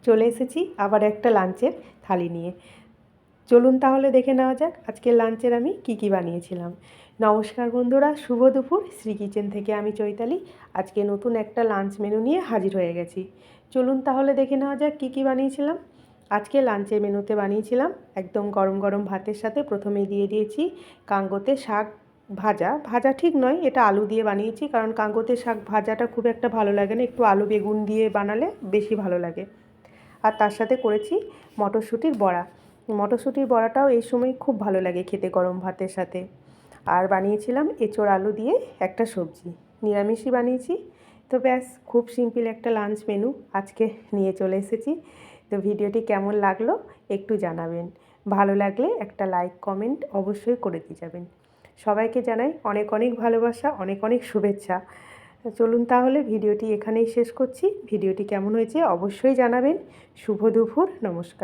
চলে এসেছি আবার একটা লাঞ্চের থালি নিয়ে। চলুন তাহলে দেখে নেওয়া যাক আজকের লাঞ্চের আমি কি বানিয়েছিলাম। নমস্কার বন্ধুরা, শুভ দুপুর। শ্রী কিচেন থেকে আমি চৈতালি আজকে নতুন একটা লাঞ্চ মেনু নিয়ে হাজির হয়ে গেছি। চলুন তাহলে দেখে নেওয়া যাক কী বানিয়েছিলাম। আজকে লাঞ্চের মেনুতে বানিয়েছিলাম একদম গরম গরম ভাতের সাথে প্রথমে দিয়ে দিয়েছি কাঙ্গোতে শাক ভাজা। ভাজা ঠিক নয়, এটা আলু দিয়ে বানিয়েছি, কারণ কাঙ্গোতে শাক ভাজাটা খুব একটা ভালো লাগে না, একটু আলু বেগুন দিয়ে বানালে বেশি ভালো লাগে। আর তার সাথে করেছি মটরশুঁটির বড়া। মটরশুঁটির বড়াটাও এই সময় খুব ভালো লাগে খেতে গরম ভাতের সাথে। আর বানিয়েছিলাম এঁচোড় আলু দিয়ে একটা সবজি, নিরামিষই বানিয়েছি। তো ব্যাস, খুব সিম্পল একটা লাঞ্চ মেনু আজকে নিয়ে চলে এসেছি। তো ভিডিওটি কেমন লাগলো একটু জানাবেন, ভালো লাগলে একটা লাইক কমেন্ট অবশ্যই করে দিয়ে যাবেন। সবাইকে জানাই অনেক অনেক ভালোবাসা, অনেক অনেক শুভেচ্ছা। চলুন তাহলে ভিডিওটি এখানেই শেষ করছি। ভিডিওটি কেমন হয়েছে অবশ্যই জানাবেন। শুভ দুপুর, নমস্কার।